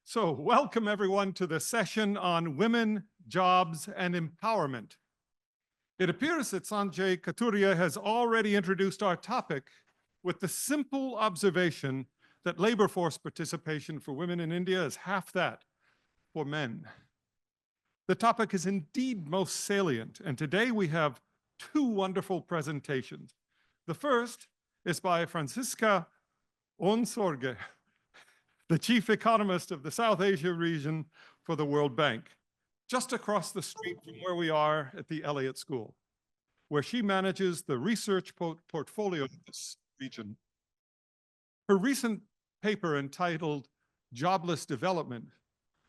So welcome everyone to the session on women, jobs, and empowerment. It appears that Sanjay Katuria has already introduced our topic with the simple observation that labor force participation for women in India is half that for men. The topic is indeed most salient, and today we have two wonderful presentations. The first is by Franziska Ohnsorge, the chief economist of the South Asia region for the World Bank, just across the street from where we are at the Elliott School, where she manages the research portfolio of this region. Her recent paper entitled Jobless Development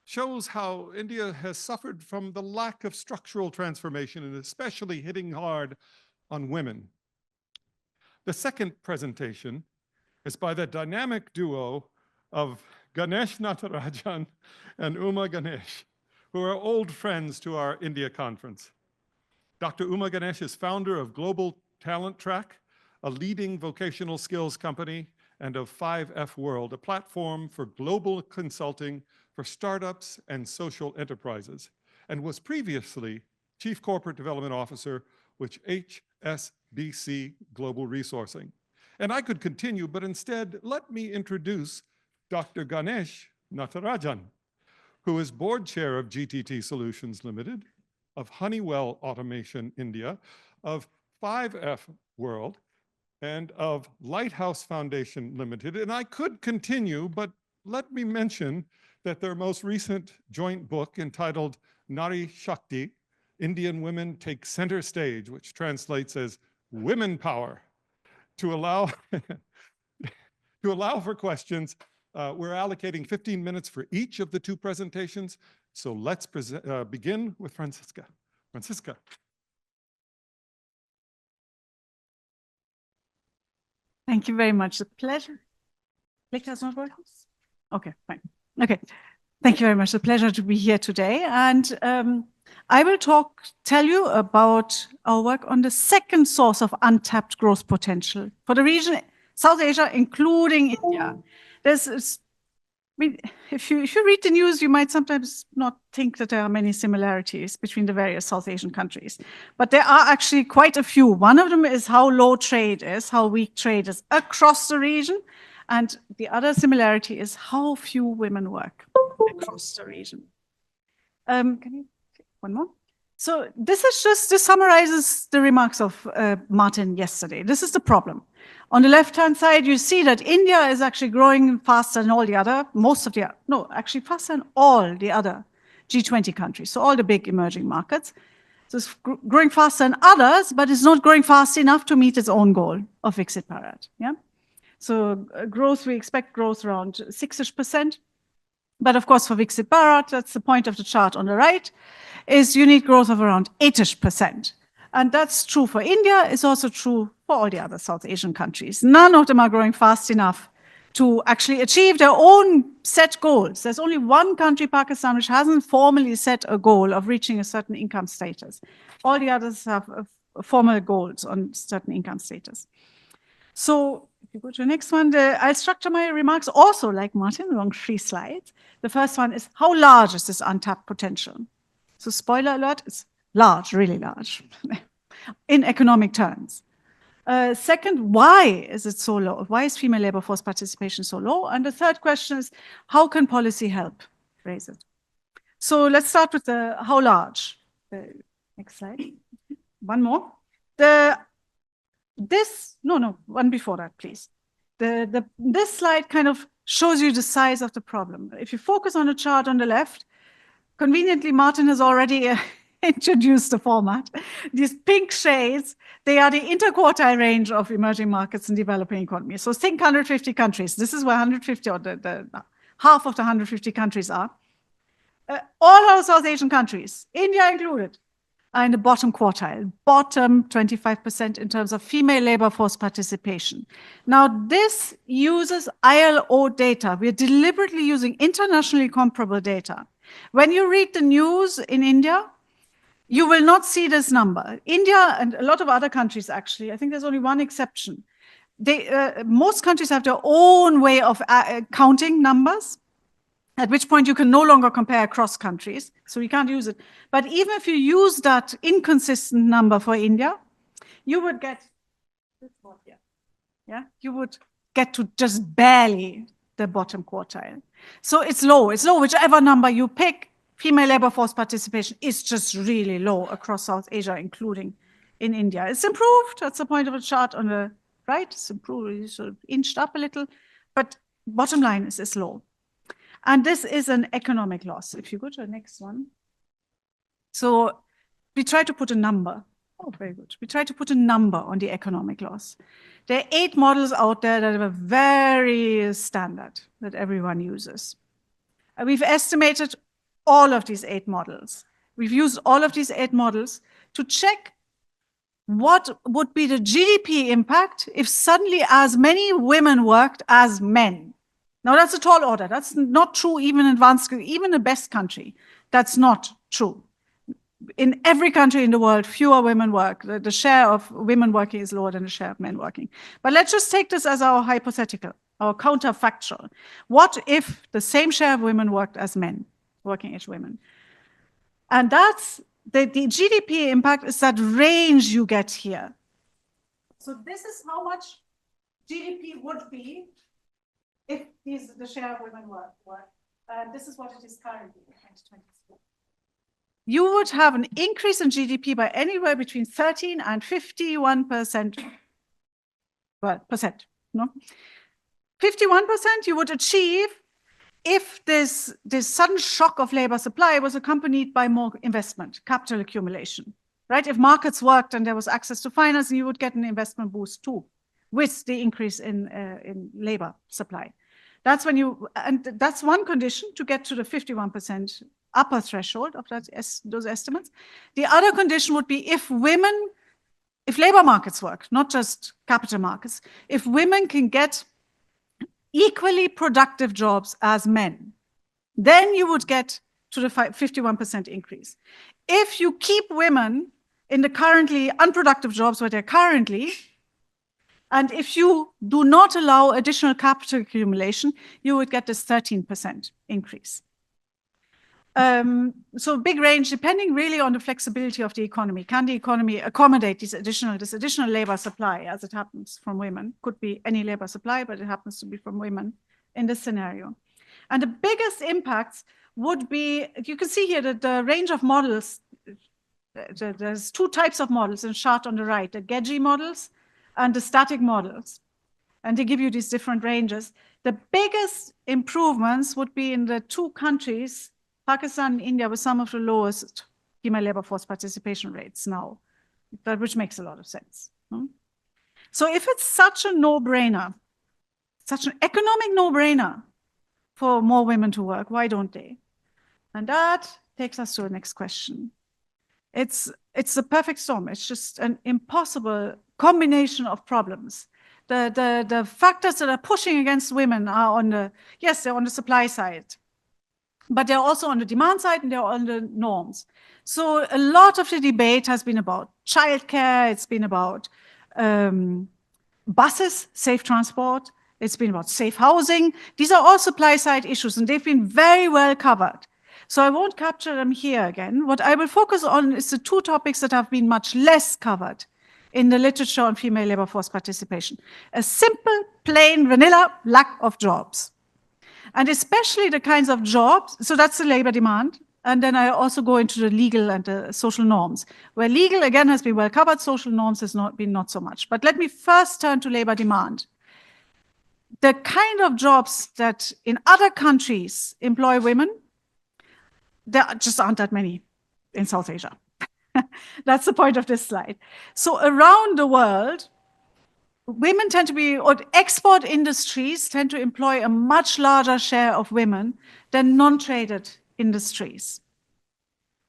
shows how India has suffered from the lack of structural transformation and especially hitting hard on women. The second presentation is by the dynamic duo of Ganesh Natarajan and Uma Ganesh, who are old friends to our India conference. Dr. Uma Ganesh is founder of Global Talent Track, a leading vocational skills company, and of 5F World, a platform for global consulting for startups and social enterprises, and was previously Chief Corporate Development Officer with HSBC Global Resourcing. And I could continue, but instead, let me introduce Dr. Ganesh Natarajan, who is board chair of GTT Solutions Limited, of Honeywell Automation India, of 5F World, and of Lighthouse Foundation Limited. And I could continue, but let me mention that their most recent joint book entitled Nari Shakti, Indian Women Take Center Stage, which translates as Women Power, to allow for questions. We're allocating 15 minutes for each of the two presentations. So let's begin with Franziska. Franziska. Thank you very much. A pleasure. Lecture's not working? Okay, fine. Okay. Thank you very much. A pleasure to be here today. And I will tell you about our work on the second source of untapped growth potential for the region, South Asia, including India. If you read the news, you might sometimes not think that there are many similarities between the various South Asian countries. But there are actually quite a few. One of them is how low trade is, how weak trade is across the region. And the other similarity is how few women work across the region. Can you take one more? So this summarizes the remarks of Martin yesterday. This is the problem. On the left-hand side, you see that India is actually growing faster than all the other, faster than all the other G20 countries, so all the big emerging markets. So it's growing faster than others, but it's not growing fast enough to meet its own goal of Viksit Bharat. Yeah? So we expect growth around 6-ish%. But of course, for Viksit Bharat, that's the point of the chart on the right, is you need growth of around 8-ish%. And that's true for India. It's also true for all the other South Asian countries. None of them are growing fast enough to actually achieve their own set goals. There's only one country, Pakistan, which hasn't formally set a goal of reaching a certain income status. All the others have formal goals on certain income status. So if you go to the next one, I'll structure my remarks also like Martin, along 3 slides. The first one is, how large is this untapped potential? So spoiler alert, it's large, really large, in economic terms. Second, why is it so low? Why is female labor force participation so low? And the third question is, how can policy help raise it? So let's start with the how large. Next slide. One more. One before that, please. This slide kind of shows you the size of the problem. If you focus on the chart on the left, conveniently, Martin has already introduced the format. These pink shades, they are the interquartile range of emerging markets and developing economies. So think 150 countries. This is where 150, or the half of the 150 countries are. All our South Asian countries, India included, are in the bottom quartile, bottom 25% in terms of female labor force participation. Now, this uses ILO data. We're deliberately using internationally comparable data. When you read the news in India, you will not see this number. India and a lot of other countries, actually, I think there's only one exception. Most countries have their own way of counting numbers. at which point you can no longer compare across countries, so you can't use it. But even if you use that inconsistent number for India, you would get this one here. Yeah, you would get to just barely the bottom quartile. So it's low, whichever number you pick, female labor force participation is just really low across South Asia, including in India. It's improved, that's the point of the chart on the right, it's improved, it's sort of inched up a little, but bottom line is low. And this is an economic loss. If you go to the next one. So we try to put a number. Oh, very good. We try to put a number on the economic loss. There are 8 models out there that are very standard that everyone uses. We've estimated all of these 8 models. We've used all of these 8 models to check what would be the GDP impact if suddenly as many women worked as men. Now, that's a tall order. That's not true even in advanced, even the best country. That's not true. In every country in the world, fewer women work. The share of women working is lower than the share of men working. But let's just take this as our hypothetical, our counterfactual. What if the same share of women worked as men, working-age women? And that's the GDP impact is that range you get here. So this is how much GDP would be if the share of women work. This is what it is currently in 2023. You would have an increase in GDP by anywhere between 13 and 51%. Well, no? 51% you would achieve if this sudden shock of labor supply was accompanied by more investment, capital accumulation, right? If markets worked and there was access to finance, you would get an investment boost too, with the increase in labor supply. That's when and that's one condition to get to the 51% upper threshold of those estimates. The other condition would be if labor markets work, not just capital markets, if women can get equally productive jobs as men, then you would get to the 51% increase. If you keep women in the currently unproductive jobs where they're currently, and if you do not allow additional capital accumulation, you would get this 13% increase. So big range, depending really on the flexibility of the economy. Can the economy accommodate this additional labor supply as it happens from women? Could be any labor supply, but it happens to be from women in this scenario. And the biggest impacts would be, you can see here that the range of models, there's 2 types of models in the chart on the right, the Gedge models and the static models. And they give you these different ranges. The biggest improvements would be in the 2 countries, Pakistan and India, with some of the lowest female labor force participation rates now, which makes a lot of sense. So if it's such a no-brainer, such an economic no-brainer for more women to work, why don't they? And that takes us to the next question. It's a perfect storm. It's just an impossible combination of problems. The factors that are pushing against women are they're on the supply side, but they're also on the demand side and they're on the norms. So a lot of the debate has been about childcare, it's been about buses, safe transport, it's been about safe housing. These are all supply side issues and they've been very well covered. So I won't capture them here again. What I will focus on is the 2 topics that have been much less covered in the literature on female labor force participation. A simple, plain, vanilla lack of jobs. And especially the kinds of jobs, so that's the labor demand. And then I also go into the legal and the social norms, where legal, again, has been well covered, social norms has not so much. But let me first turn to labor demand. The kind of jobs that in other countries employ women, there just aren't that many in South Asia. That's the point of this slide. So around the world, women tend to be, or export industries tend to employ a much larger share of women than non-traded industries.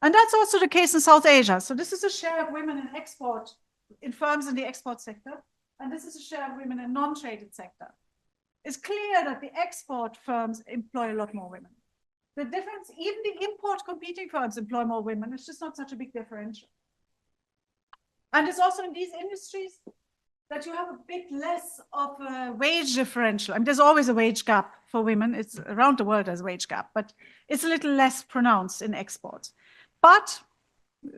And that's also the case in South Asia. So this is a share of women in export, in firms in the export sector, and this is a share of women in non-traded sector. It's clear that the export firms employ a lot more women. The difference, even the import competing firms employ more women. It's just not such a big differential. And it's also in these industries that you have a bit less of a wage differential. I mean, there's always a wage gap for women. It's around the world there's a wage gap, but it's a little less pronounced in exports. But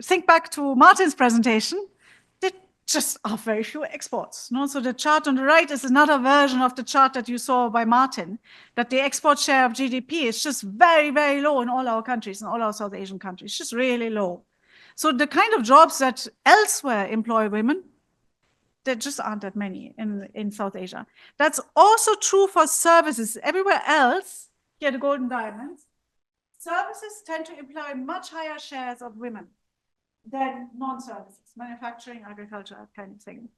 think back to Martin's presentation, there just are very few exports. No? So the chart on the right is another version of the chart that you saw by Martin, that the export share of GDP is just very, very low in all our countries, in all our South Asian countries, just really low. So the kind of jobs that elsewhere employ women, there just aren't that many in South Asia. That's also true for services. Everywhere else, here the golden diamonds, services tend to employ much higher shares of women than non-services, manufacturing, agriculture, that kind of thing.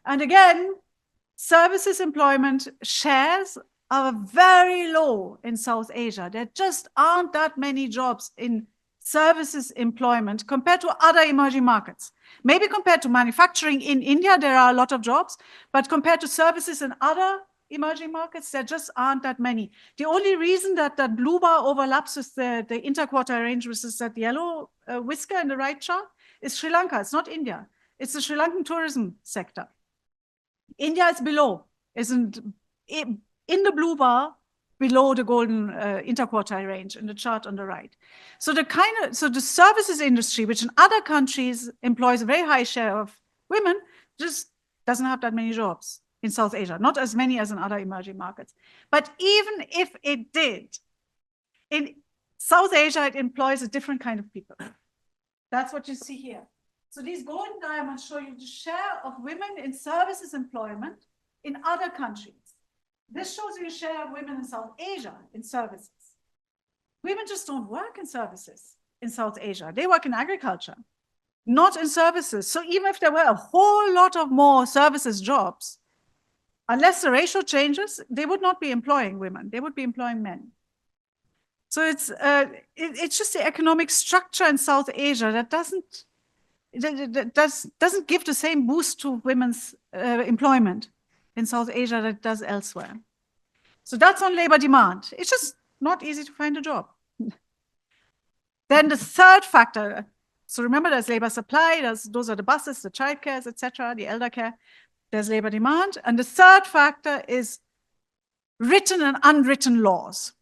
And again, services employment shares are very low in South Asia. There just aren't that many jobs in services employment compared to other emerging markets. Maybe compared to manufacturing in India, there are a lot of jobs, but compared to services in other emerging markets, there just aren't that many. The only reason that that blue bar overlaps with the interquartile range, which is that yellow whisker in the right chart, is Sri Lanka. It's not India. It's the Sri Lankan tourism sector. India is below, isn't in the blue bar, below the golden interquartile range in the chart on the right. So the services industry, which in other countries employs a very high share of women, just doesn't have that many jobs in South Asia, not as many as in other emerging markets. But even if it did, in South Asia, it employs a different kind of people. That's what you see here. So these golden diamonds show you the share of women in services employment in other countries. This shows you the share of women in South Asia in services. Women just don't work in services in South Asia. They work in agriculture, not in services. So even if there were a whole lot of more services jobs, unless the ratio changes, they would not be employing women. They would be employing men. So it's just the economic structure in South Asia that doesn't give the same boost to women's employment in South Asia that it does elsewhere. So that's on labor demand. It's just not easy to find a job. Then the third factor, so remember there's labor supply, those are the buses, the childcares, etc., the elder care. There's labor demand. And the third factor is written and unwritten laws.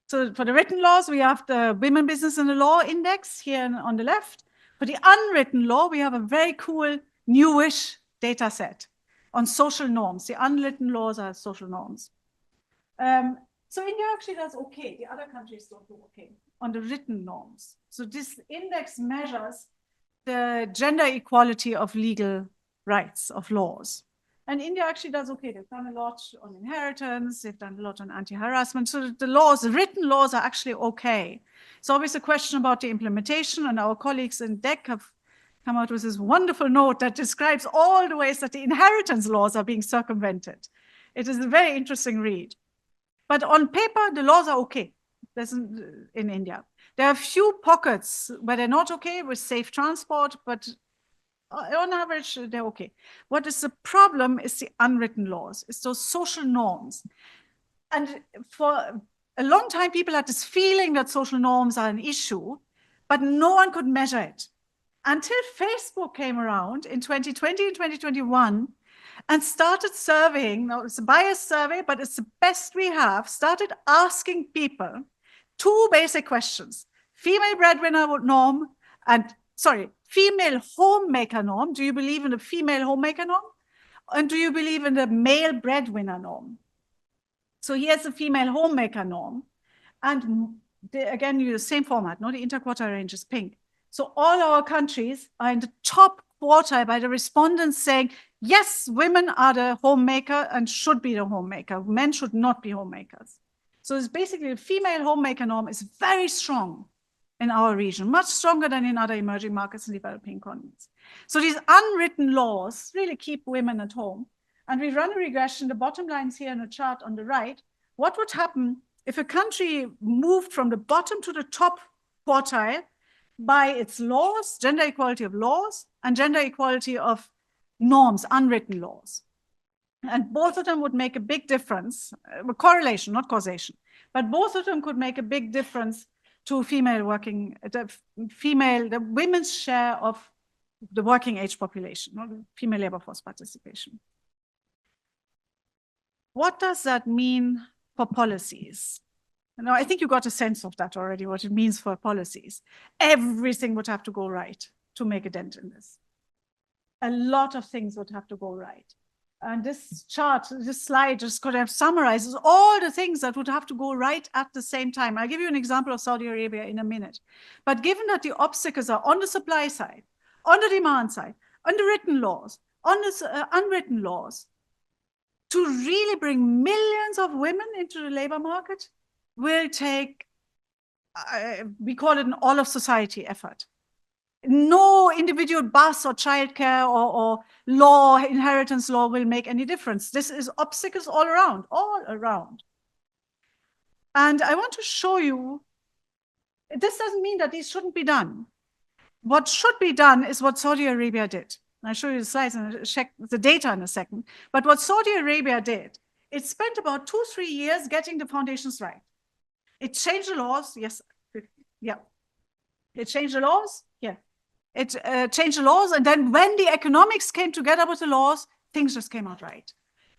So for the written laws, we have the Women, Business and the Law Index here on the left. For the unwritten law, we have a very cool newish data set on social norms. The unwritten laws are social norms. So India actually does okay. The other countries don't do okay on the written norms. So this index measures the gender equality of legal rights, of laws. And India actually does okay. They've done a lot on inheritance. They've done a lot on anti-harassment. So the laws, the written laws are actually okay. It's always a question about the implementation, and our colleagues in DEC have come out with this wonderful note that describes all the ways that the inheritance laws are being circumvented. It is a very interesting read. But on paper, the laws are okay. In India. There are a few pockets where they're not okay with safe transport, but on average, they're okay. What is the problem is the unwritten laws. It's those social norms. And for a long time, people had this feeling that social norms are an issue, but no one could measure it. Until Facebook came around in 2020 and 2021 and started surveying, now it's a biased survey, but it's the best we have, started asking people two basic questions: female breadwinner norm and, female homemaker norm. Do you believe in the female homemaker norm? And do you believe in the male breadwinner norm? So here's the female homemaker norm. And again, you use the same format, no? The interquartile range is pink. So all our countries are in the top quartile by the respondents saying, yes, women are the homemaker and should be the homemaker. Men should not be homemakers. So it's basically the female homemaker norm is very strong in our region, much stronger than in other emerging markets and developing economies. So these unwritten laws really keep women at home. And we run a regression. The bottom line is here in the chart on the right. What would happen if a country moved from the bottom to the top quartile by its laws, gender equality of laws, and gender equality of norms, unwritten laws? And both of them would make a big difference, correlation, not causation, but both of them could make a big difference to the women's share of the working age population, not the female labor force participation. What does that mean for policies. Now, I think you got a sense of that already, what it means for policies. Everything would have to go right to make a dent in this. A lot of things would have to go right. And this chart, this slide just kind of summarizes all the things that would have to go right at the same time. I'll give you an example of Saudi Arabia in a minute. But given that the obstacles are on the supply side, on the demand side, on the written laws, on the unwritten laws, to really bring millions of women into the labor market will take, we call it an all of society effort. No individual bus or childcare or law, inheritance law will make any difference. This is obstacles all around, all around. And I want to show you, this doesn't mean that these shouldn't be done. What should be done is what Saudi Arabia did. I'll show you the slides and check the data in a second. But what Saudi Arabia did, it spent about 2-3 years getting the foundations right. It changed the laws, yes, yeah. It changed the laws, yeah. It changed the laws, and then when the economics came together with the laws, things just came out right.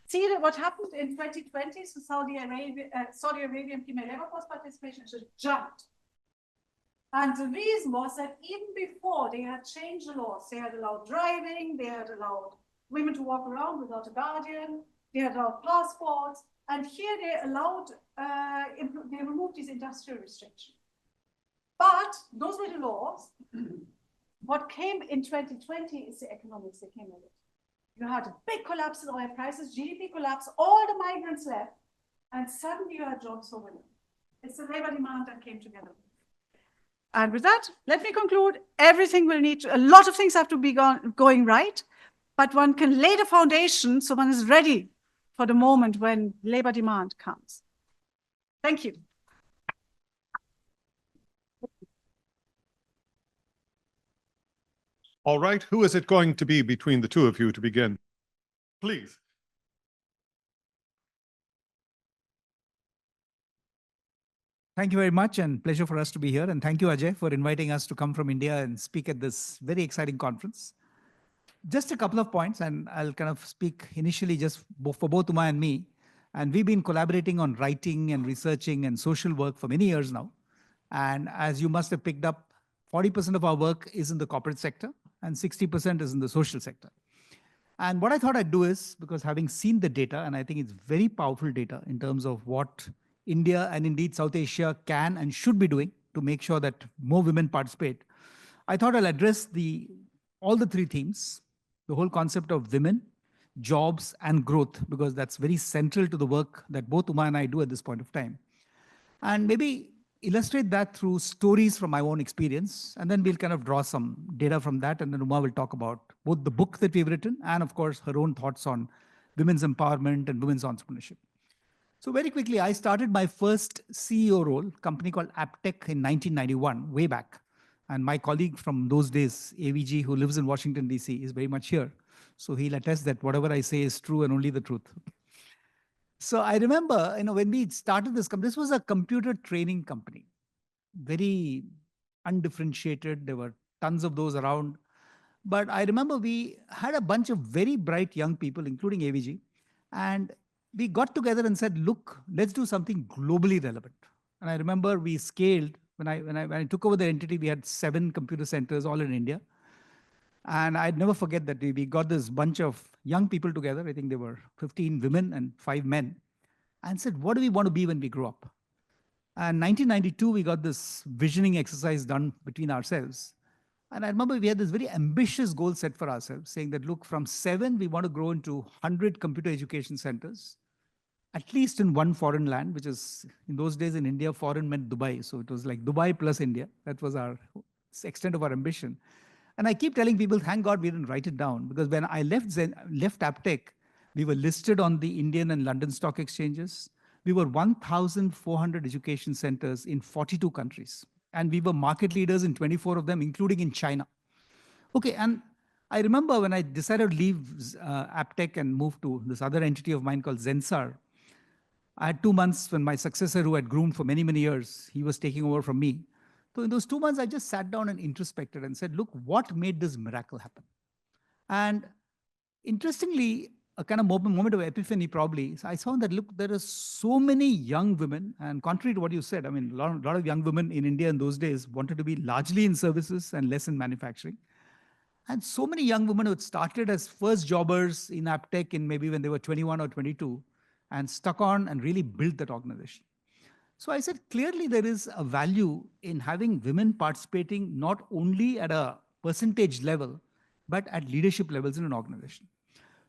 See that what happened in 2020, so Saudi Arabian female labor force participation just jumped. And the reason was that even before they had changed the laws, they had allowed driving, they had allowed women to walk around without a guardian, they had allowed passports, and here they allowed, they removed these industrial restrictions. But those were the laws. What came in 2020 is the economics that came with it. You had a big collapse in oil prices, GDP collapse, all the migrants left, and suddenly you had jobs for women. It's the labor demand that came together. And with that, let me conclude. Everything will need to, a lot of things have to be going right, but one can lay the foundation so one is ready for the moment when labor demand comes. Thank you. All right, who is it going to be between the two of you to begin? Please. Thank you very much, and pleasure for us to be here. And thank you, Ajay, for inviting us to come from India and speak at this very exciting conference. Just a couple of points, and I'll kind of speak initially just for both Uma and me. And we've been collaborating on writing and researching and social work for many years now. And as you must have picked up, 40% of our work is in the corporate sector and 60% is in the social sector. And what I thought I'd do is, because having seen the data, and I think it's very powerful data in terms of what India and indeed South Asia can and should be doing to make sure that more women participate, I thought I'll address all the three themes, the whole concept of women, jobs, and growth, because that's very central to the work that both Uma and I do at this point of time. And maybe illustrate that through stories from my own experience, and then we'll kind of draw some data from that, and then Uma will talk about both the book that we've written and, of course, her own thoughts on women's empowerment and women's entrepreneurship. So very quickly, I started my first CEO role, company called Aptech in 1991, way back. And my colleague from those days, AVG, who lives in Washington, DC, is very much here. So he'll attest that whatever I say is true and only the truth. So I remember, when we started this company, this was a computer training company, very undifferentiated. There were tons of those around. But I remember we had a bunch of very bright young people, including AVG, and we got together and said, look, let's do something globally relevant. And I remember we scaled. When I took over the entity, we had 7 computer centers, all in India. And I'd never forget that we got this bunch of young people together. I think there were 15 women and 5 men, and said, what do we want to be when we grow up? And 1992, we got this visioning exercise done between ourselves. And I remember we had this very ambitious goal set for ourselves, saying that, look, from 7, we want to grow into 100 computer education centers, at least in one foreign land, which is, in those days in India, foreign meant Dubai. So it was like Dubai plus India. That was our extent of our ambition. And I keep telling people, thank God we didn't write it down, because when I left Aptech, we were listed on the Indian and London stock exchanges. We were 1,400 education centers in 42 countries. And we were market leaders in 24 of them, including in China. Okay, and I remember when I decided to leave Aptech and move to this other entity of mine called Zensar, I had 2 months when my successor, who had groomed for many, many years, he was taking over from me. So in those 2 months, I just sat down and introspected and said, look, what made this miracle happen? And interestingly, a kind of moment of epiphany probably. So I saw that, look, there are so many young women, and contrary to what you said, I mean, a lot of young women in India in those days wanted to be largely in services and less in manufacturing. And so many young women who had started as first jobbers in Aptech in maybe when they were 21 or 22 and stuck on and really built that organization. So I said, clearly there is a value in having women participating not only at a percentage level, but at leadership levels in an organization.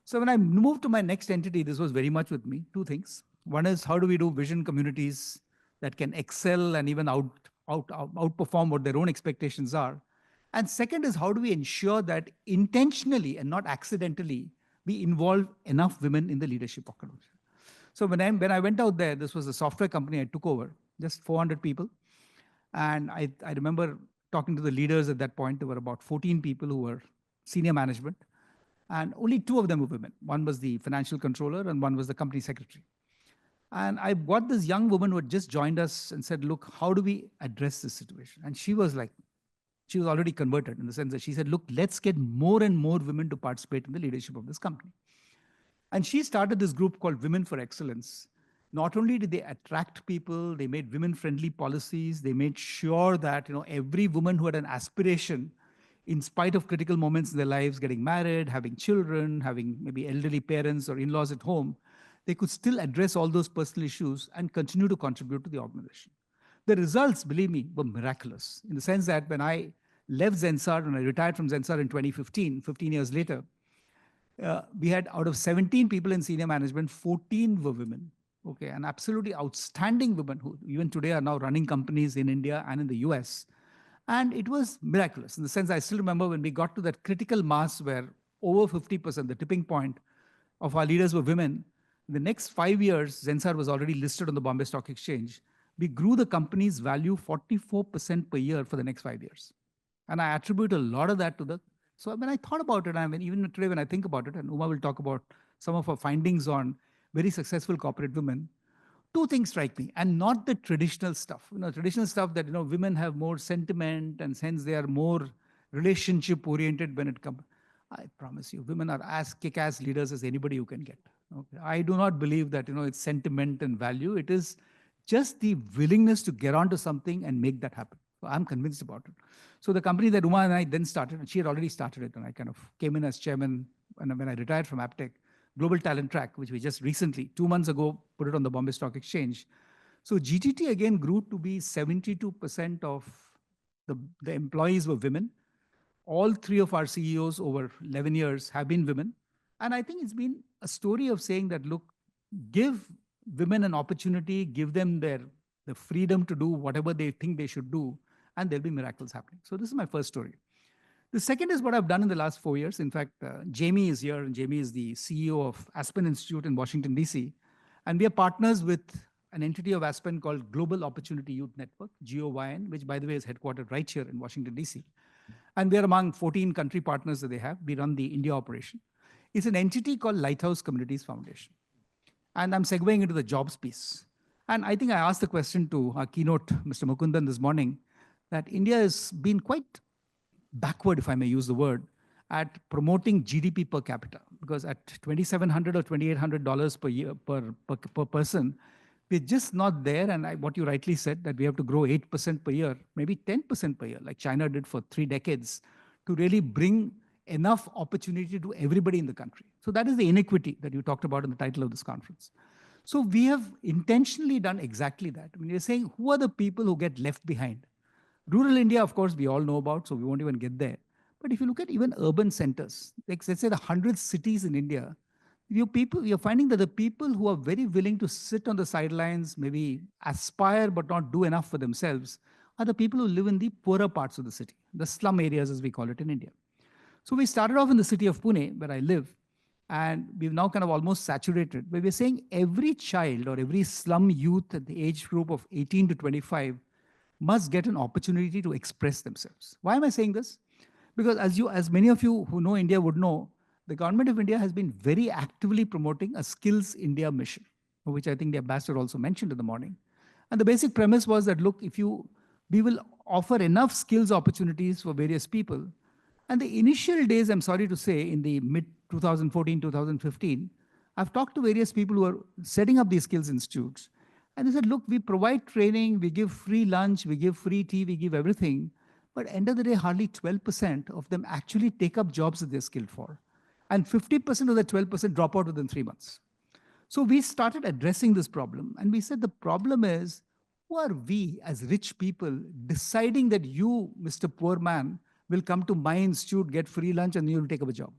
So when I moved to my next entity, this was very much with me, two things. One is how do we do vision communities that can excel and even outperform what their own expectations are. And second is how do we ensure that intentionally and not accidentally, we involve enough women in the leadership organization. So when I went out there, this was a software company I took over, just 400 people. And I remember talking to the leaders at that point. There were about 14 people who were senior management. And only 2 of them were women. One was the financial controller and one was the company secretary. And I got this young woman who had just joined us and said, look, how do we address this situation? And she was already converted in the sense that she said, look, let's get more and more women to participate in the leadership of this company. And she started this group called Women for Excellence. Not only did they attract people, they made women-friendly policies. They made sure that every woman who had an aspiration, in spite of critical moments in their lives, getting married, having children, having maybe elderly parents or in-laws at home, they could still address all those personal issues and continue to contribute to the organization. The results, believe me, were miraculous in the sense that when I left Zensar, when I retired from Zensar in 2015, 15 years later, we had out of 17 people in senior management, 14 were women. Okay, and absolutely outstanding women who even today are now running companies in India and in the US. And it was miraculous in the sense I still remember when we got to that critical mass where over 50%, the tipping point of our leaders were women. In the next 5 years, Zensar was already listed on the Bombay Stock Exchange. We grew the company's value 44% per year for the next 5 years. And I attribute a lot of that to the, so when I thought about it, I mean, even today when I think about it, and Uma will talk about some of her findings on very successful corporate women, 2 things strike me, and not the traditional stuff. Traditional stuff that women have more sentiment and hence they are more relationship oriented when it comes. I promise you, women are as kick-ass leaders as anybody you can get. Okay, I do not believe that it's sentiment and value. It is just the willingness to get onto something and make that happen. So I'm convinced about it. So the company that Uma and I then started, and she had already started it, and I kind of came in as chairman when I retired from Aptech. Global Talent Track, which we just recently, 2 months ago, put it on the Bombay Stock Exchange. So GTT again grew to be 72% of the employees were women. All 3 of our CEOs over 11 years have been women. And I think it's been a story of saying that, look, give women an opportunity, give them the freedom to do whatever they think they should do, and there'll be miracles happening. So this is my first story. The second is what I've done in the last 4 years. In fact, Jamie is here, and Jamie is the CEO of Aspen Institute in Washington, DC. And we are partners with an entity of Aspen called Global Opportunity Youth Network, GOYN, which, by the way, is headquartered right here in Washington, DC. And we are among 14 country partners that they have. We run the India operation. It's an entity called Lighthouse Communities Foundation. And I'm segueing into the jobs piece. And I think I asked the question to our keynote, Mr. Mukundan, this morning, that India has been quite backward, if I may use the word, at promoting GDP per capita. Because at $2,700 or $2,800 per year per person, we're just not there. And what you rightly said, that we have to grow 8% per year, maybe 10% per year, like China did for 3 decades, to really bring enough opportunity to everybody in the country. So that is the inequity that you talked about in the title of this conference. So we have intentionally done exactly that. I mean, you're saying, who are the people who get left behind? Rural India, of course, we all know about, so we won't even get there. But if you look at even urban centers, like let's say the 100 cities in India, you're finding that the people who are very willing to sit on the sidelines, maybe aspire but not do enough for themselves, are the people who live in the poorer parts of the city, the slum areas as we call it in India. So we started off in the city of Pune, where I live, and we've now kind of almost saturated, where we're saying every child or every slum youth at the age group of 18 to 25 must get an opportunity to express themselves. Why am I saying this? Because as many of you who know India would know, the government of India has been very actively promoting a Skills India mission, which I think the ambassador also mentioned in the morning. And the basic premise was that, look, we will offer enough skills opportunities for various people. And the initial days, I'm sorry to say, in the mid 2014, 2015, I've talked to various people who are setting up these skills institutes. And they said, look, we provide training, we give free lunch, we give free tea, we give everything. But end of the day, hardly 12% of them actually take up jobs that they're skilled for. And 50% of the 12% drop out within 3 months. So we started addressing this problem. And we said the problem is, who are we as rich people deciding that you, Mr. Poor Man, will come to my institute, get free lunch, and you'll take up a job?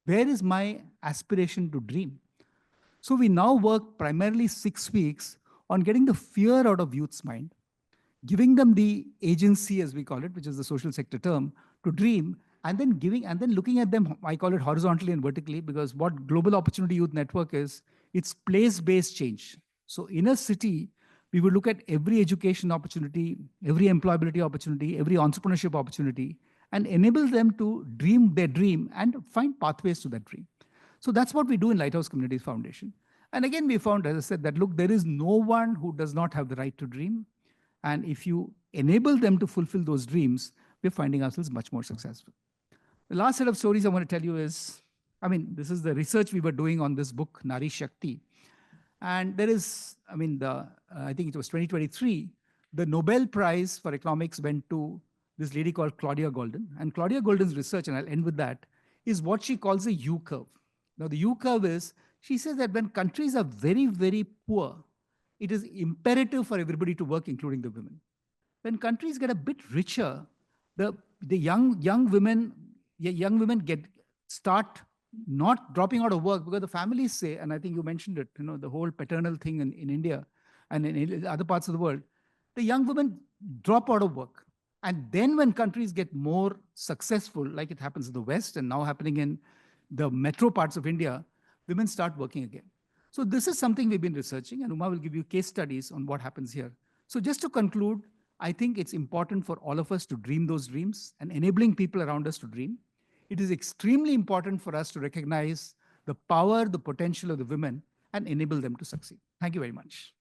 Where is my aspiration to dream? So we now work primarily 6 weeks on getting the fear out of youth's mind, giving them the agency, as we call it, which is the social sector term, to dream, and then looking at them, I call it horizontally and vertically, because what Global Opportunity Youth Network is, it's place-based change. So in a city, we would look at every education opportunity, every employability opportunity, every entrepreneurship opportunity, and enable them to dream their dream and find pathways to that dream. So that's what we do in Lighthouse Communities Foundation. And again, we found, as I said, that look, there is no one who does not have the right to dream. And if you enable them to fulfill those dreams, we're finding ourselves much more successful. The last set of stories I want to tell you is, this is the research we were doing on this book, Nari Shakti. And there is, I think it was 2023, the Nobel Prize for Economics went to this lady called Claudia Golden. And Claudia Golden's research, and I'll end with that, is what she calls a U curve. Now, the U curve is, she says that when countries are very, very poor, it is imperative for everybody to work, including the women. When countries get a bit richer, the young women start not dropping out of work because the families say, and I think you mentioned it, the whole paternal thing in India and in other parts of the world, the young women drop out of work. And then when countries get more successful, like it happens in the West and now happening in the metro parts of India, women start working again. So this is something we've been researching, and Uma will give you case studies on what happens here. So just to conclude, I think it's important for all of us to dream those dreams and enabling people around us to dream. It is extremely important for us to recognize the power, the potential of the women and enable them to succeed. Thank you very much.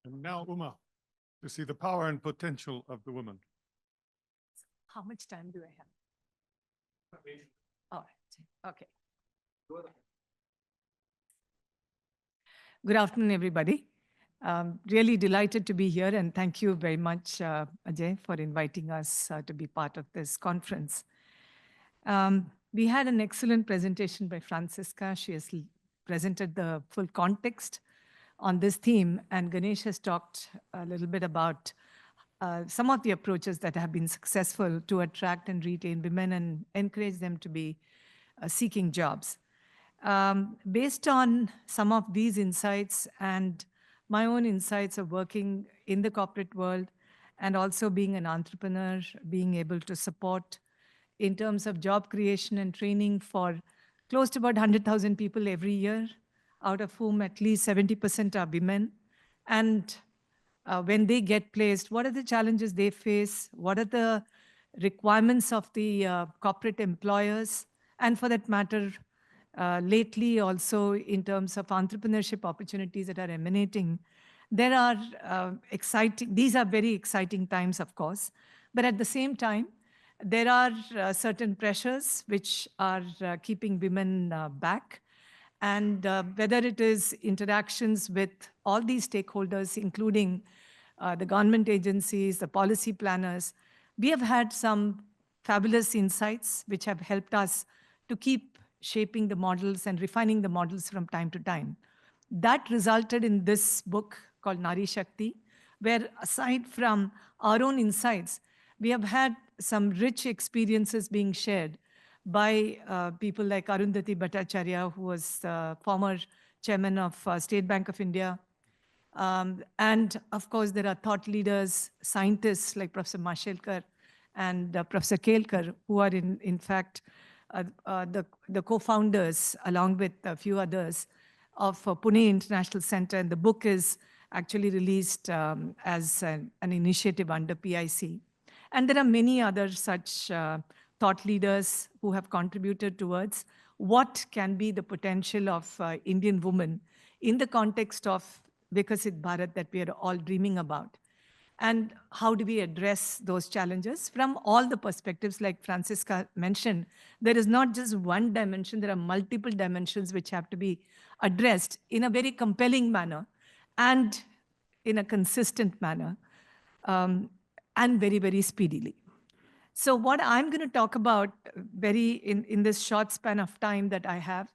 And now, Uma, to see the power and potential of the woman. How much time do I have? All right. Okay. Good afternoon, everybody. Really delighted to be here, and thank you very much, Ajay, for inviting us to be part of this conference. We had an excellent presentation by Franziska. She has presented the full context on this theme, and Ganesh has talked a little bit about some of the approaches that have been successful to attract and retain women and encourage them to be seeking jobs. Based on some of these insights and my own insights of working in the corporate world and also being an entrepreneur, being able to support in terms of job creation and training for close to about 100,000 people every year, out of whom at least 70% are women. And when they get placed, what are the challenges they face? What are the requirements of the corporate employers? And for that matter, lately also in terms of entrepreneurship opportunities that are emanating, there are these are very exciting times, of course, but at the same time, there are certain pressures which are keeping women back. And whether it is interactions with all these stakeholders, including the government agencies, the policy planners, we have had some fabulous insights which have helped us to keep shaping the models and refining the models from time to time. That resulted in this book called Nari Shakti, where aside from our own insights, we have had some rich experiences being shared by people like Arundhati Bhattacharya, who was former chairman of State Bank of India. And of course, there are thought leaders, scientists like Professor Mashelkar and Professor Kelkar, who are in fact the co-founders, along with a few others, of Pune International Center. And the book is actually released as an initiative under PIC. And there are many other such thought leaders who have contributed towards what can be the potential of Indian women in the context of Vikasit Bharat that we are all dreaming about. And how do we address those challenges from all the perspectives? Like Franziska mentioned, there is not just one dimension, there are multiple dimensions which have to be addressed in a very compelling manner and in a consistent manner, um, and very, very speedily. So what I'm going to talk about in this short span of time that I have,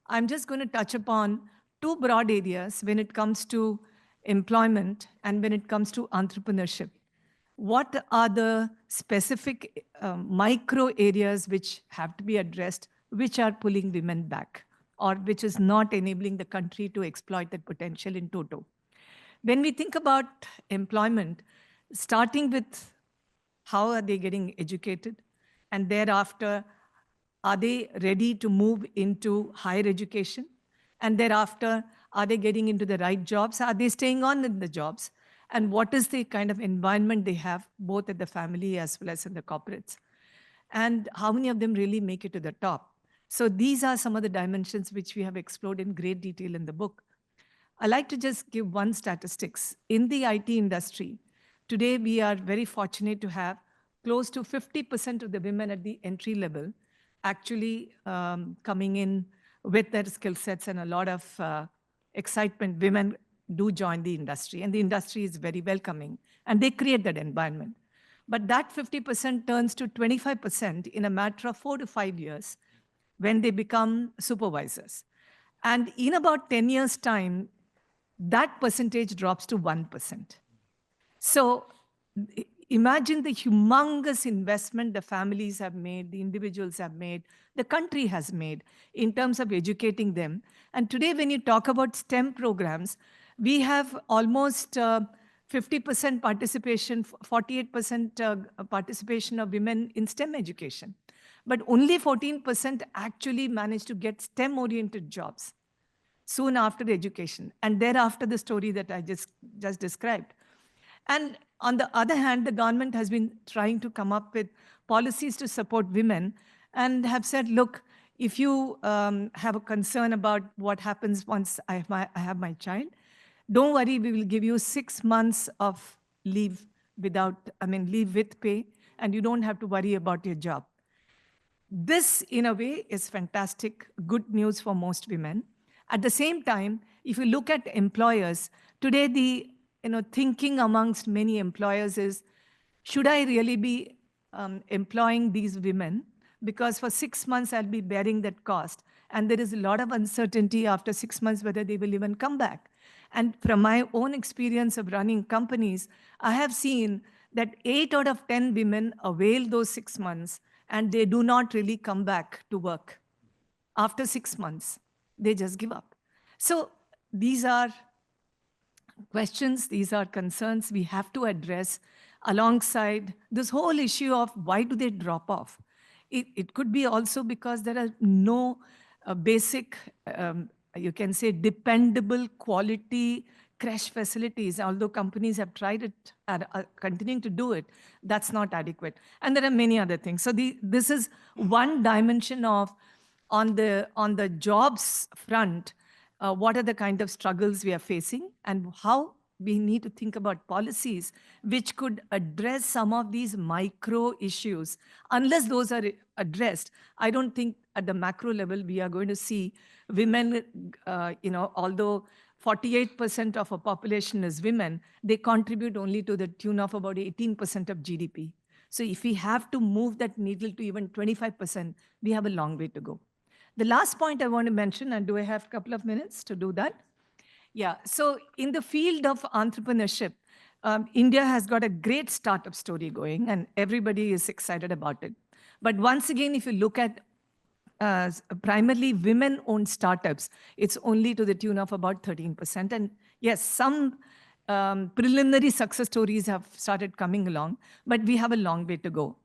I'm just going to touch upon two broad areas when it comes to employment and when it comes to entrepreneurship. What are the specific micro areas which have to be addressed, which are pulling women back, or which is not enabling the country to exploit that potential in toto? When we think about employment, starting with how are they getting educated, and thereafter, are they ready to move into higher education? And thereafter, are they getting into the right jobs? Are they staying on in the jobs? And what is the kind of environment they have, both at the family as well as in the corporates? And how many of them really make it to the top? So these are some of the dimensions which we have explored in great detail in the book. I like to just give one statistics. In the IT industry, today we are very fortunate to have close to 50% of the women at the entry level actually coming in with their skill sets, and a lot of excitement. Women do join the industry, and the industry is very welcoming, and they create that environment. But that 50% turns to 25% in a matter of 4 to 5 years when they become supervisors. And in about 10 years' time, that percentage drops to 1%. So imagine the humongous investment the families have made, the individuals have made, the country has made in terms of educating them. And today, when you talk about STEM programs, we have almost 50% participation, 48% participation of women in STEM education. But only 14% actually manage to get STEM-oriented jobs soon after the education, and thereafter the story that I just described. And on the other hand, the government has been trying to come up with policies to support women and have said, look, if you have a concern about what happens once I have my child, don't worry, we will give you 6 months of leave leave with pay, and you don't have to worry about your job. This, in a way, is fantastic, good news for most women. At the same time, if you look at employers, today the thinking amongst many employers is, should I really be employing these women? Because for 6 months, I'll be bearing that cost. And there is a lot of uncertainty after 6 months whether they will even come back. And from my own experience of running companies, I have seen that 8 out of 10 women avail those 6 months, and they do not really come back to work. After 6 months, they just give up. So these are questions, these are concerns we have to address alongside this whole issue of why do they drop off. It could be also because there are no basic, you can say, dependable quality crash facilities. Although companies have tried it and are continuing to do it, that's not adequate. And there are many other things. So this is one dimension of, on the jobs front, what are the kind of struggles we are facing and how we need to think about policies which could address some of these micro issues. Unless those are addressed, I don't think at the macro level we are going to see women, although 48% of our population is women, they contribute only to the tune of about 18% of GDP. So if we have to move that needle to even 25%, we have a long way to go. The last point I want to mention, and do I have a couple of minutes to do that? Yeah, so in the field of entrepreneurship, India has got a great startup story going, and everybody is excited about it. But once again, if you look at primarily women-owned startups, it's only to the tune of about 13%. And yes, some preliminary success stories have started coming along, but we have a long way to go.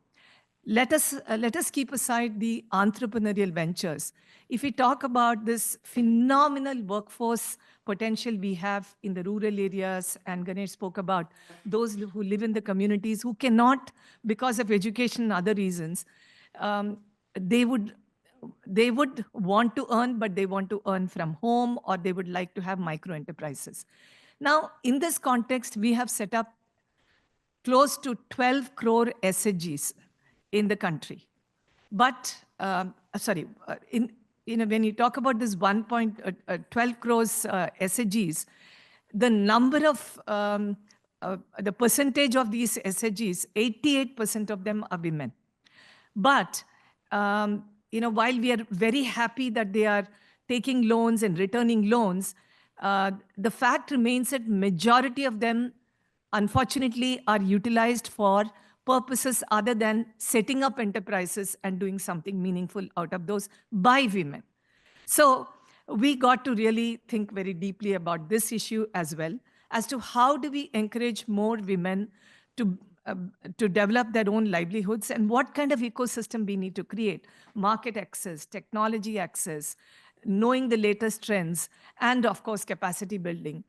Let us keep aside the entrepreneurial ventures. If we talk about this phenomenal workforce potential we have in the rural areas, and Ganesh spoke about those who live in the communities who cannot, because of education and other reasons, they would want to earn, but they want to earn from home, or they would like to have micro enterprises. Now, in this context, we have set up close to 12 crore SHGs in the country. But, when you talk about this 1.12 crores SHGs, the number of, the percentage of these SHGs, 88% of them are women. But, while we are very happy that they are taking loans and returning loans, the fact remains that majority of them, unfortunately, are utilized for purposes other than setting up enterprises and doing something meaningful out of those by women. So we got to really think very deeply about this issue as well, as to how do we encourage more women to develop their own livelihoods and what kind of ecosystem we need to create, market access, technology access, knowing the latest trends, and of course, capacity building.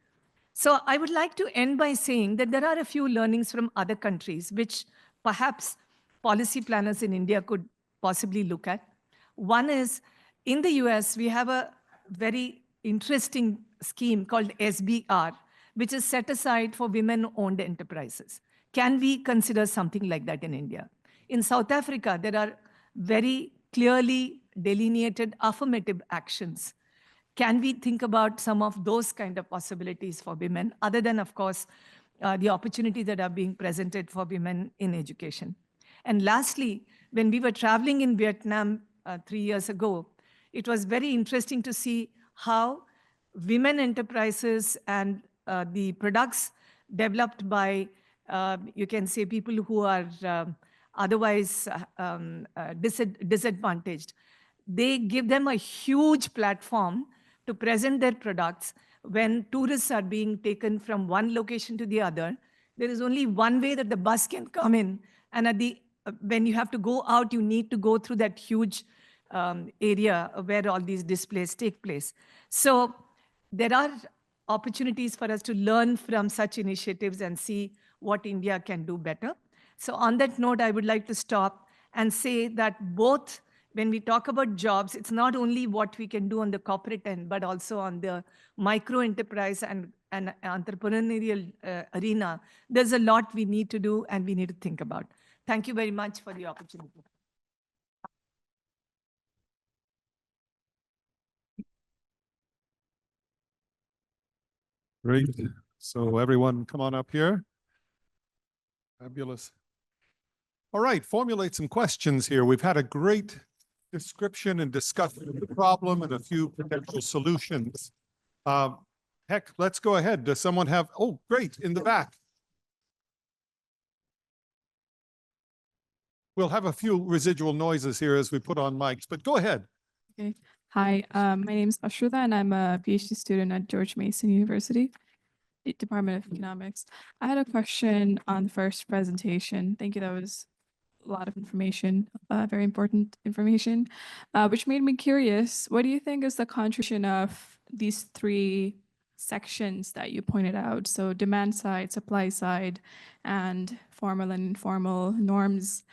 So I would like to end by saying that there are a few learnings from other countries, which perhaps policy planners in India could possibly look at. One is, in the US, we have a very interesting scheme called SBR, which is set aside for women-owned enterprises. Can we consider something like that in India? In South Africa, there are very clearly delineated affirmative actions. Can we think about some of those kind of possibilities for women, other than, of course, the opportunities that are being presented for women in education? And lastly, when we were traveling in Vietnam 3 years ago, it was very interesting to see how women enterprises and the products developed by, you can say, people who are otherwise disadvantaged, they give them a huge platform to present their products. When tourists are being taken from one location to the other, there is only one way that the bus can come in. And when you have to go out, you need to go through that huge area where all these displays take place. So there are opportunities for us to learn from such initiatives and see what India can do better. So on that note, I would like to stop and say that both when we talk about jobs, it's not only what we can do on the corporate end, but also on the micro enterprise and entrepreneurial arena. There's a lot we need to do and we need to think about. Thank you very much for the opportunity. Great. So everyone come on up here. Fabulous. All right, formulate some questions here. We've had a great description and discussion of the problem and a few potential solutions. Heck, let's go ahead. Does someone have, oh, great, in the back. We'll have a few residual noises here as we put on mics, but go ahead. Okay. Hi, my name is Ashruta and I'm a PhD student at George Mason University, Department of Economics. I had a question on the first presentation. Thank you. That was a lot of information, very important information, which made me curious. What do you think is the contribution of these three sections that you pointed out? So demand side, supply side, and formal and informal norms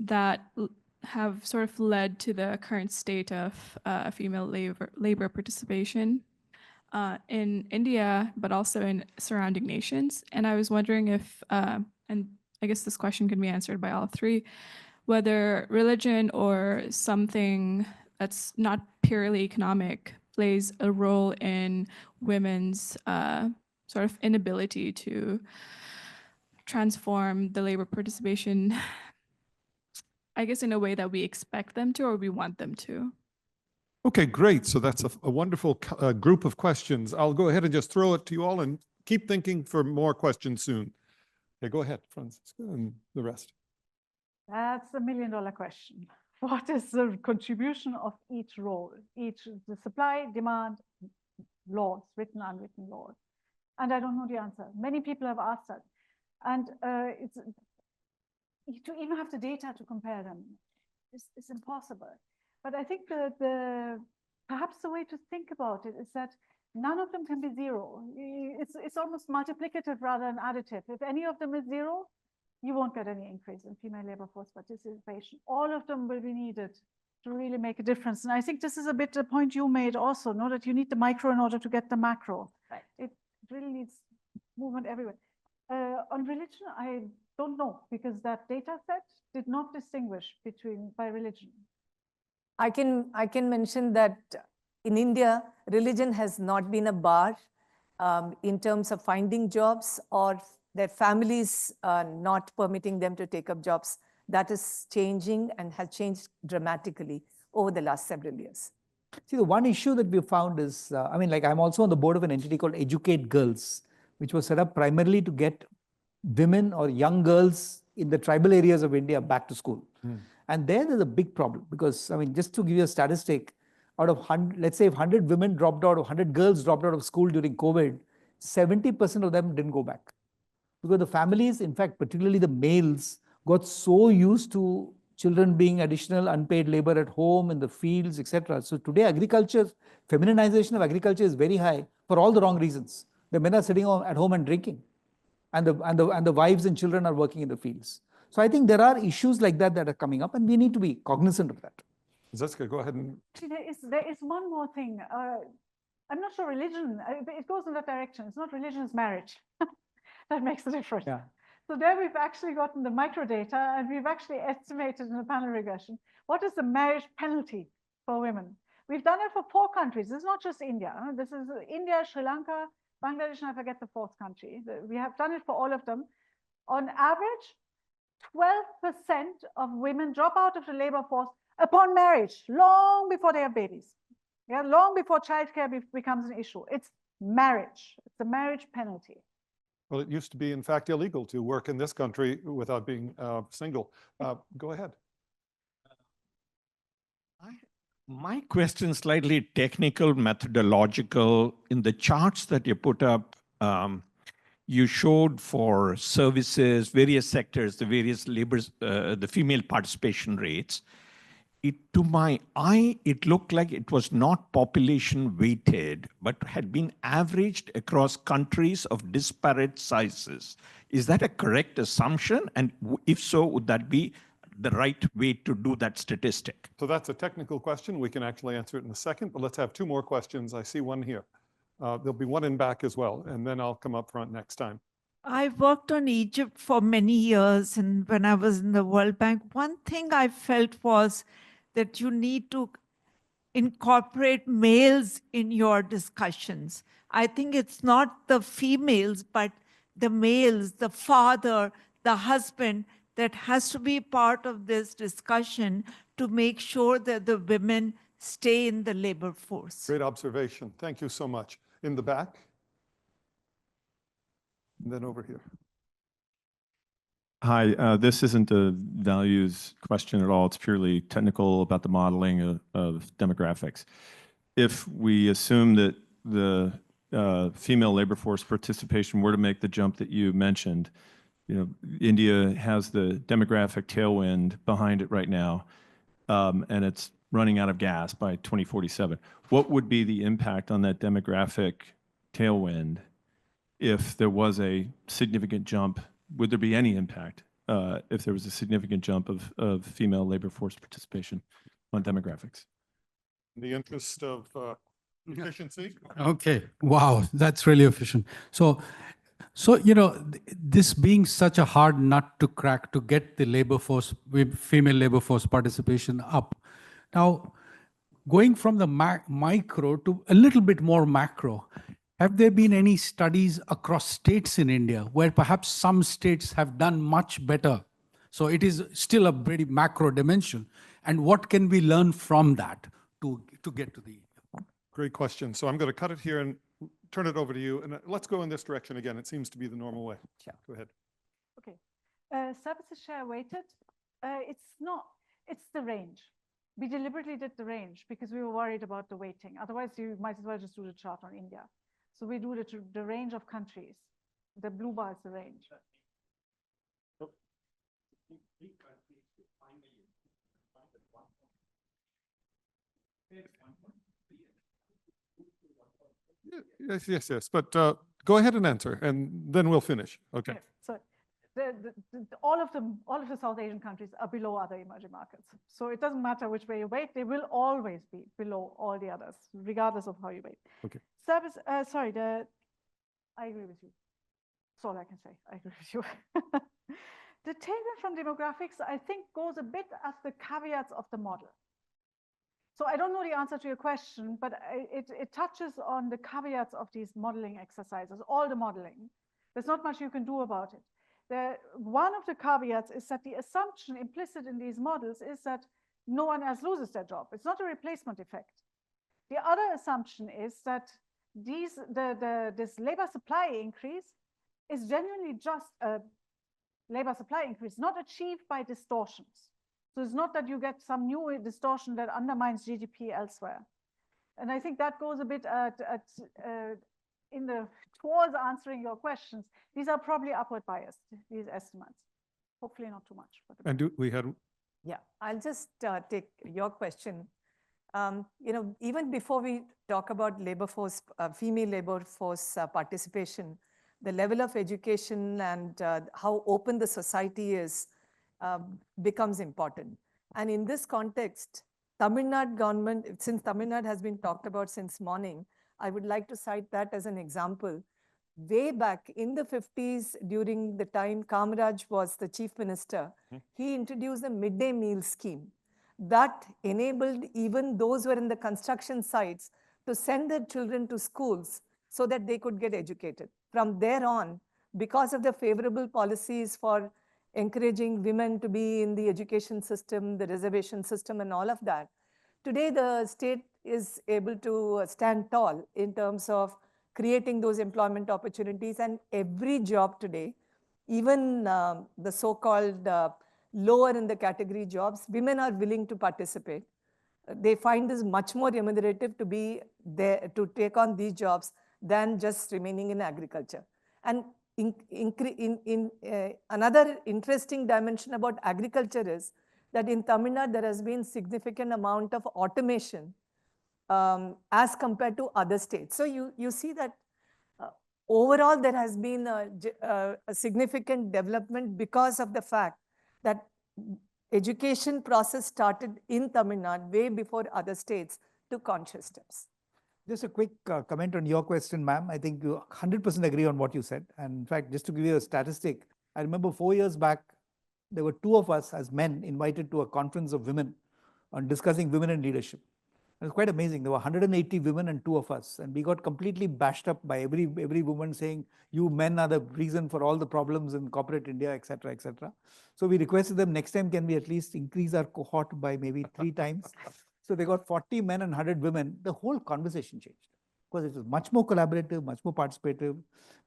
that have sort of led to the current state of female labor participation in India, but also in surrounding nations. And I was wondering if, and I guess this question can be answered by all three, whether religion or something that's not purely economic plays a role in women's sort of inability to transform the labor participation, I guess, in a way that we expect them to or we want them to. Okay, great. So that's a wonderful group of questions. I'll go ahead and just throw it to you all and keep thinking for more questions soon. Okay, go ahead, Franziska, and the rest. That's $1 million question. What is the contribution of each role, the supply, demand, laws, written, unwritten laws? And I don't know the answer. Many people have asked that. And to even have the data to compare them is impossible. But I think perhaps the way to think about it is that none of them can be zero. It's almost multiplicative rather than additive. If any of them is zero, you won't get any increase in female labor force participation. All of them will be needed to really make a difference. And I think this is a bit the point you made also, know that you need the micro in order to get the macro. Right. It really needs movement everywhere. On religion, I don't know because that data set did not distinguish between by religion. I can mention that in India, religion has not been a bar in terms of finding jobs or their families not permitting them to take up jobs. That is changing and has changed dramatically over the last several years. See, the one issue that we found is, I mean, like I'm also on the board of an entity called Educate Girls, which was set up primarily to get women or young girls in the tribal areas of India back to school. And there's a big problem because, I mean, just to give you a statistic, out of 100, let's say if 100 women dropped out, or 100 girls dropped out of school during COVID, 70% of them didn't go back. Because the families, in fact, particularly the males, got so used to children being additional unpaid labor at home, in the fields, etc. So today agriculture, feminization of agriculture is very high for all the wrong reasons. The men are sitting at home and drinking, and the wives and children are working in the fields. So I think there are issues like that are coming up, and we need to be cognizant of that. Franziska, go ahead and. See, there is one more thing. I'm not sure religion, it goes in that direction. It's not religion, it's marriage. That makes a difference. Yeah. So there we've actually gotten the micro data and we've actually estimated in a panel regression, what is the marriage penalty for women? We've done it for 4 countries. This is not just India. This is India, Sri Lanka, Bangladesh, and I forget the 4th country. We have done it for all of them. On average, 12% of women drop out of the labor force upon marriage, long before they have babies. Yeah, long before childcare becomes an issue. It's marriage. It's a marriage penalty. Well, it used to be, in fact, illegal to work in this country without being single. Go ahead. My question is slightly technical, methodological. In the charts that you put up, you showed for services, various sectors, the various labors, the female participation rates. To my eye, it looked like it was not population weighted, but had been averaged across countries of disparate sizes. Is that a correct assumption? And if so, would that be the right way to do that statistic? So that's a technical question. We can actually answer it in a second, but let's have 2 more questions. I see one here. There'll be one in back as well, and then I'll come up front next time. I've worked on Egypt for many years, and when I was in the World Bank, one thing I felt was that you need to incorporate males in your discussions. I think it's not the females, but the males, the father, the husband, that has to be part of this discussion to make sure that the women stay in the labor force. Great observation. Thank you so much. In the back. And then over here. Hi, this isn't a values question at all. It's purely technical about the modeling of demographics. If we assume that the female labor force participation were to make the jump that you mentioned, you know, India has the demographic tailwind behind it right now, and it's running out of gas by 2047. What would be the impact on that demographic tailwind if there was a significant jump? Would there be any impact if there was a significant jump of female labor force participation on demographics? In the interest of efficiency. Okay, wow, that's really efficient. So you know, this being such a hard nut to crack to get the labor force, female labor force participation up. Now, going from the micro to a little bit more macro, have there been any studies across states in India where perhaps some states have done much better? So it is still a very macro dimension. And what can we learn from that to get to the... Great question. So I'm going to cut it here and turn it over to you. And let's go in this direction again. It seems to be the normal way. Sure. Go ahead. Okay. Services share weighted. It's not, it's the range. We deliberately did the range because we were worried about the weighting. Otherwise, you might as well just do the chart on India. So we do the range of countries. The blue bar is the range. Yes. But go ahead and answer, and then we'll finish. Okay. Yes. So all of the South Asian countries are below other emerging markets. So it doesn't matter which way you weight, they will always be below all the others, regardless of how you weight. Okay. Service, I agree with you. That's all I can say. I agree with you. The tailwind from demographics, I think, goes a bit as the caveats of the model. So I don't know the answer to your question, but it touches on the caveats of these modeling exercises, all the modeling. There's not much you can do about it. One of the caveats is that the assumption implicit in these models is that no one else loses their job. It's not a replacement effect. The other assumption is that this labor supply increase is genuinely just a labor supply increase, not achieved by distortions. So it's not that you get some new distortion that undermines GDP elsewhere. And I think that goes a bit towards answering your questions. These are probably upward biased, these estimates. Hopefully not too much. And we had. Yeah, I'll just take your question. Even before we talk about labor force, female labor force participation, the level of education and how open the society is becomes important. And in this context, Tamil Nadu government, since Tamil Nadu has been talked about since morning, I would like to cite that as an example. Way back in the 50s, during the time Kamaraj was the chief minister, he introduced a midday meal scheme that enabled even those who were in the construction sites to send their children to schools so that they could get educated. From there on, because of the favorable policies for encouraging women to be in the education system, the reservation system, and all of that, today the state is able to stand tall in terms of creating those employment opportunities, and every job today, even the so-called lower in the category jobs, women are willing to participate. They find this much more remunerative to be there to take on these jobs than just remaining in agriculture. And another interesting dimension about agriculture is that in Tamil Nadu, there has been significant amount of automation as compared to other states. So you see that overall, there has been a significant development because of the fact that education process started in Tamil Nadu way before other states took conscious steps. Just a quick comment on your question, ma'am. I think you 100% agree on what you said. And in fact, just to give you a statistic, I remember 4 years back, there were 2 of us as men invited to a conference of women on discussing women in leadership. It was quite amazing. There were 180 women and 2 of us. And we got completely bashed up by every woman saying, you men are the reason for all the problems in corporate India, et cetera, et cetera. So we requested them, next time, can we at least increase our cohort by maybe 3 times? So they got 40 men and 100 women. The whole conversation changed because it was much more collaborative, much more participative.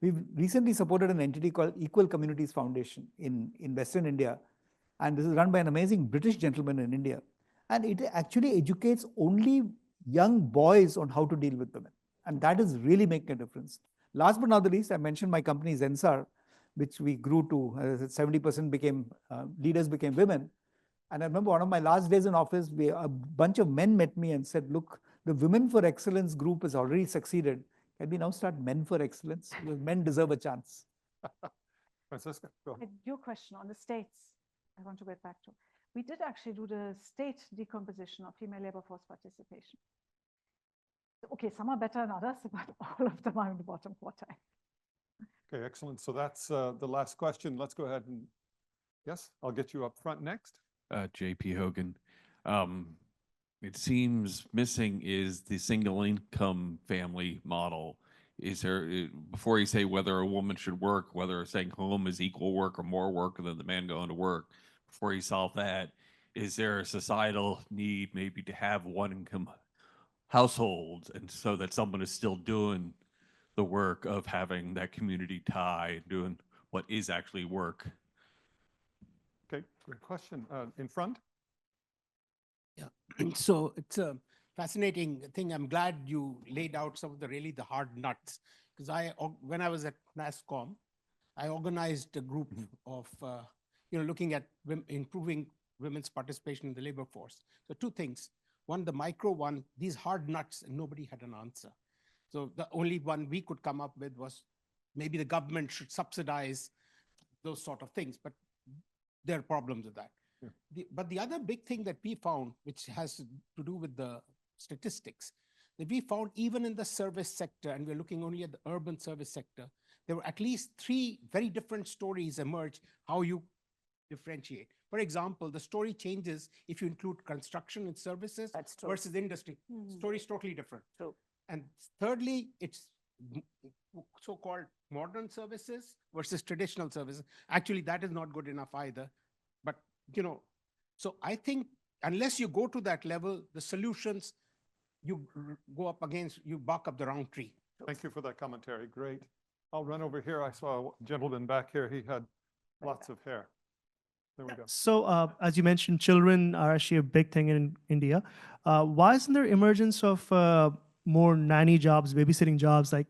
We've recently supported an entity called Equal Communities Foundation in Western India. And this is run by an amazing British gentleman in India. And it actually educates only young boys on how to deal with women. And that is really making a difference. Last but not the least, I mentioned my company Zensar, which we grew to 70% leaders became women. And I remember one of my last days in office, a bunch of men met me and said, look, the Women for Excellence group has already succeeded. Can we now start Men for Excellence? Because men deserve a chance. Franziska, go ahead. Your question on the states, I want to get back to. We did actually do the state decomposition of female labor force participation. Okay, some are better than others, but all of them are in the bottom quartile. Okay, excellent. So that's the last question. Let's go ahead and, yes, I'll get you up front next. JP Hogan. It seems missing is the single income family model. Is there, before you say whether a woman should work, whether staying home is equal work or more work than the man going to work, before you solve that, is there a societal need maybe to have one income households, and so that someone is still doing the work of having that community tie, doing what is actually work? Okay, great question. In front. Yeah, so it's a fascinating thing. I'm glad you laid out some of the hard nuts, because when I was at NASCOM, I organized a group of looking at improving women's participation in the labor force. So 2 things. One, the micro one, these hard nuts, and nobody had an answer. So the only one we could come up with was maybe the government should subsidize those sort of things, but there are problems with that. Yeah. But the other big thing that we found, which has to do with the statistics, that we found even in the service sector, and we're looking only at the urban service sector, there were at least 3 very different stories emerge how you differentiate. For example, the story changes if you include construction and services versus industry. Story is totally different. True. And thirdly, it's so-called modern services versus traditional services. Actually, that is not good enough either. But, so I think unless you go to that level, the solutions, you bark up the wrong tree. Thank you for that commentary. Great. I'll run over here. I saw a gentleman back here. He had lots of hair. There we go. So as you mentioned, children are actually a big thing in India. Why isn't there emergence of more nanny jobs, babysitting jobs? Like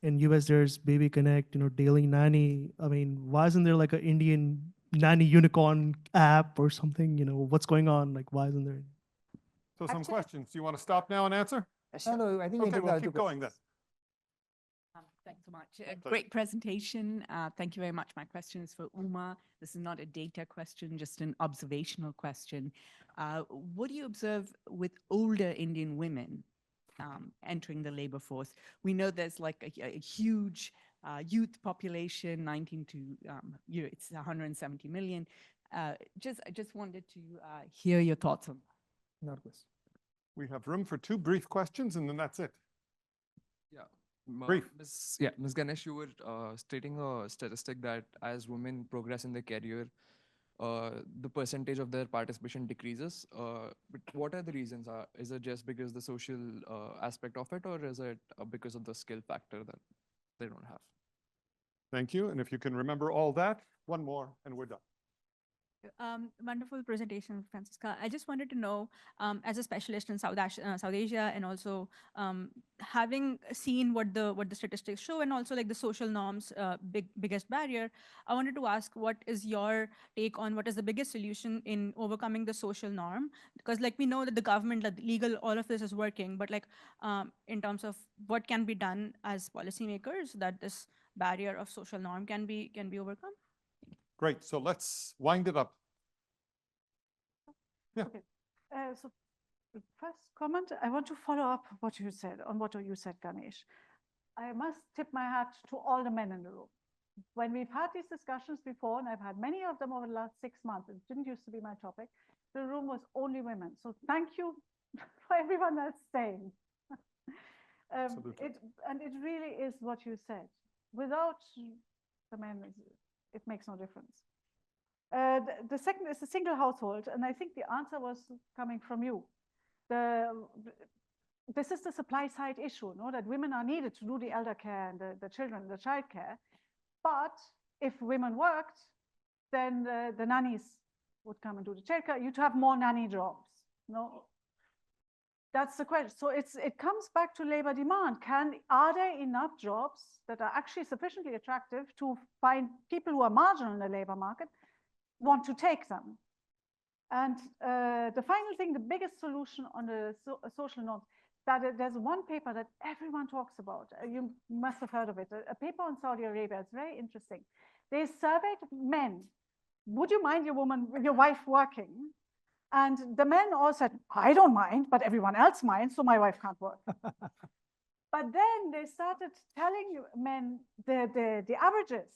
in US, there's Baby Connect, Daily Nanny. I mean, why isn't there like an Indian nanny unicorn app or something? What's going on? Like, why isn't there? So some questions. Do you want to stop now and answer? No, I think we Okay, took well, that keep going then. Thanks so much. Great presentation. Thank you very much. My question is for Uma. This is not a data question, just an observational question. What do you observe with older Indian women entering the labor force? We know there's like a huge youth population, 19 to, it's 170 million. I just wanted to hear your thoughts on that. We have room for 2 brief questions and then that's it. Yeah. Brief. Ms. Ganesh, you were stating a statistic that as women progress in their career, the percentage of their participation decreases. But what are the reasons? Is it just because the social aspect of it, or is it because of the skill factor that they don't have? Thank you. And if you can remember all that, one more and we're done. Wonderful presentation, Franziska. I just wanted to know, as a specialist in South Asia, and also having seen what the statistics show, and also like the social norms, biggest barrier, I wanted to ask, what is your take on what is the biggest solution in overcoming the social norm? Because like we know that the government, like legal, all of this is working, but like in terms of what can be done as policymakers that this barrier of social norm can be overcome? Great. So let's wind it up. Yeah. Okay. So the first comment, I want to follow up what you said, Ganesh. I must tip my hat to all the men in the room. When we've had these discussions before, and I've had many of them over the last 6 months, it didn't used to be my topic, the room was only women. So thank you for everyone that's staying. It really is what you said. Without the men, it makes no difference. The second is the single household, and I think the answer was coming from you. This is the supply side issue, that women are needed to do the elder care and the children, the child care. But if women worked, then the nannies would come and do the child care. You'd have more nanny jobs. That's the question. So it comes back to labor demand. Are there enough jobs that are actually sufficiently attractive to find people who are marginal in the labor market want to take them? And the final thing, the biggest solution on the social norms, that there's one paper that everyone talks about. You must have heard of it. A paper on Saudi Arabia. It's very interesting. They surveyed men. Would you mind your wife working? And the men all said, I don't mind, but everyone else minds, so my wife can't work. But then they started telling men the averages.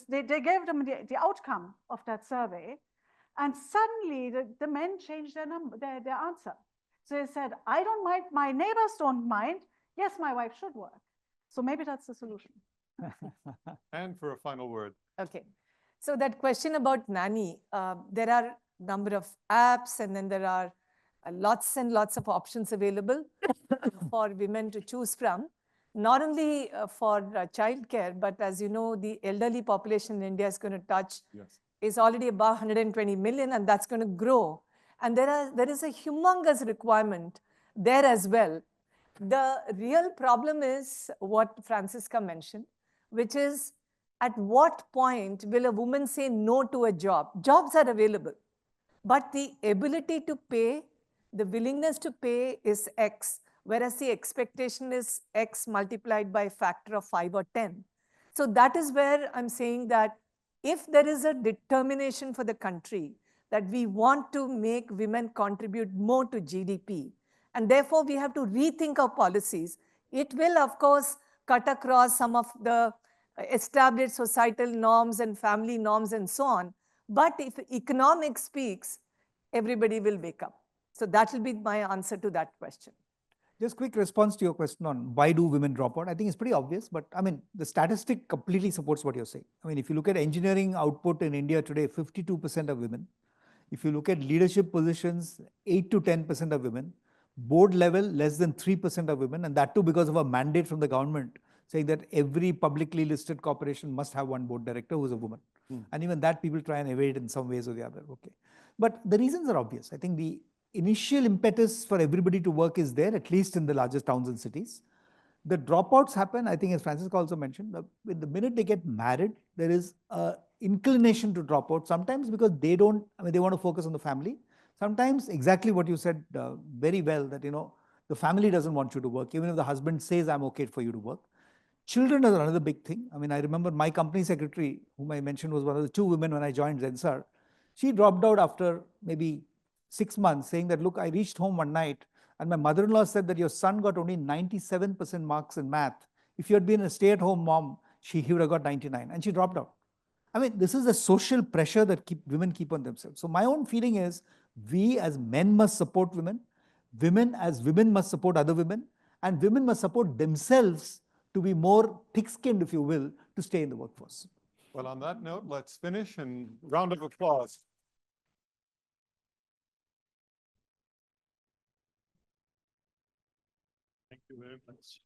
They gave them the outcome of that survey, and suddenly the men changed their answer. So they said, I don't mind, my neighbors don't mind. Yes, my wife should work. So maybe that's the solution. And for a final word. Okay. So that question about nanny, there are a number of apps, and then there are lots and lots of options available for women to choose from. Not only for childcare, but as you know, the elderly population in India is going to touch, is already above 120 million, and that's going to grow. And there is a humongous requirement there as well. The real problem is what Franziska mentioned, which is at what point will a woman say no to a job? Jobs are available, but the ability to pay, the willingness to pay is X, whereas the expectation is X multiplied by a factor of 5 or 10. So that is where I'm saying that if there is a determination for the country that we want to make women contribute more to GDP, and therefore we have to rethink our policies, it will of course cut across some of the established societal norms and family norms and so on. But if economics speaks, everybody will wake up. So that will be my answer to that question. Just quick response to your question on why do women drop out? I think it's pretty obvious, but I mean, the statistic completely supports what you're saying. I mean, if you look at engineering output in India today, 52% are women. If you look at leadership positions, 8 to 10% are women. Board level, less than 3% are women, and that too because of a mandate from the government saying that every publicly listed corporation must have one board director who's a woman. And even that people try and evade in some ways or the other. Okay. But the reasons are obvious. I think the initial impetus for everybody to work is there, at least in the largest towns and cities. The dropouts happen, I think, as Franziska also mentioned, the minute they get married, there is an inclination to drop out, sometimes because they don't, I mean, they want to focus on the family. Sometimes exactly what you said very well, that, you know, the family doesn't want you to work, even if the husband says, I'm okay for you to work. Children are another big thing. I mean, I remember my company secretary, whom I mentioned was one of the 2 women when I joined Zensar. She dropped out after maybe 6 months, saying that, look, I reached home one night and my mother-in-law said that your son got only 97% marks in math. If you had been a stay-at-home mom, he would have got 99, and she dropped out. I mean, this is a social pressure that women keep on themselves. So my own feeling is we as men must support women. Women as women must support other women, and women must support themselves to be more thick-skinned, if you will, to stay in the workforce. Well, on that note, let's finish and round of applause. Thank you very much.